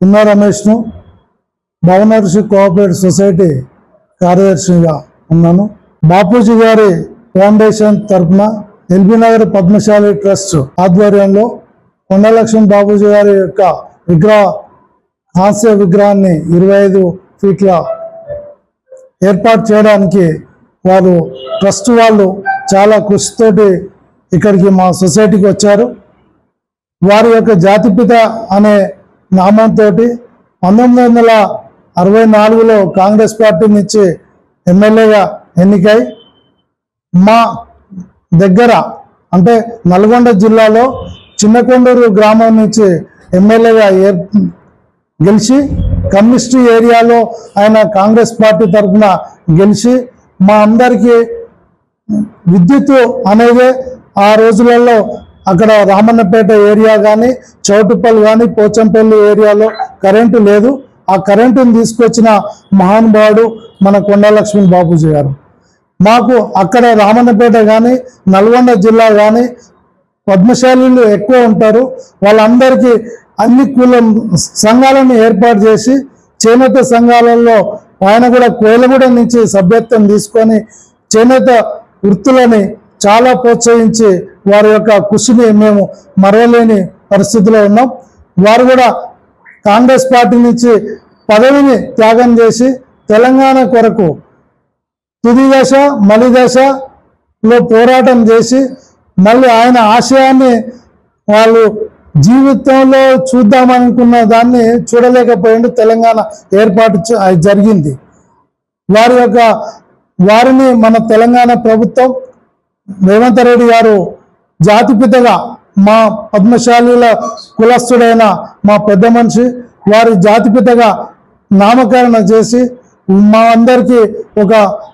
ఉన్న రమేష్ను భవనర్షి cooperative society కార్యదర్శిగా ఉన్నాను. బాపూజీ గారి ఫౌండేషన్ తరఫున ఎల్బీ నగర్ పద్మశాలి ట్రస్ట్ ఆధ్వర్యంలో కొండలక్ష్మణ్ బాపూజీ గారి యొక్క హాస్య విగ్రహాన్ని 25 ఫీట్ల ఏర్పాటు చేయడానికి వారు ట్రస్ట్ వాళ్ళు చాలా కృషితోటి ఇక్కడికి మా సొసైటీకి వచ్చారు. వారి యొక్క జాతిపిత అనే నామంతో 1964లో కాంగ్రెస్ పార్టీ నుంచి ఎమ్మెల్యేగా ఎన్నికై మా దగ్గర అంటే నల్గొండ జిల్లాలో చిన్నకొండూరు గ్రామం నుంచి ఎమ్మెల్యేగా గెలిచి కమ్యూనిస్టు ఏరియాలో ఆయన కాంగ్రెస్ పార్టీ తరఫున గెలిచి మా అందరికీ విద్యుత్ అనేది ఆ రోజులలో అక్కడ రామన్నపేట ఏరియా కానీ చౌటుపల్లి కానీ పోచంపల్లి ఏరియాలో కరెంటు లేదు. ఆ కరెంటును తీసుకొచ్చిన మహానుభావుడు మన కొండలక్ష్మణ్ బాపూజీ గారు. మాకు అక్కడ రామన్నపేట కానీ నల్గొండ జిల్లా కానీ పద్మశాలీలు ఎక్కువ ఉంటారు. వాళ్ళందరికీ అన్ని కుల సంఘాలను ఏర్పాటు చేసి చేనేత సంఘాలలో ఆయన కూడా కోయలగూడ నుంచి సభ్యత్వం తీసుకొని చేనేత వృత్తులని చాలా ప్రోత్సహించి వారి యొక్క కృషిని మేము మరవలేని పరిస్థితిలో ఉన్నాం. వారు కూడా కాంగ్రెస్ పార్టీ నుంచి పదవిని త్యాగం చేసి తెలంగాణ కొరకు తుది దశ మలి దశలో పోరాటం చేసి మళ్ళీ ఆయన ఆశయాన్ని వాళ్ళు జీవితంలో చూద్దామనుకున్న దాన్ని చూడలేకపోయిండు. తెలంగాణ ఏర్పాటు జరిగింది. వారిని మన తెలంగాణ ప్రభుత్వం రేవంత్ రెడ్డి గారు జాతిపితగా మా పద్మశాలీల కులస్థుడైన మా పెద్ద మనిషి వారి జాతిపితగా నామకరణ చేసి మా అందరికీ ఒక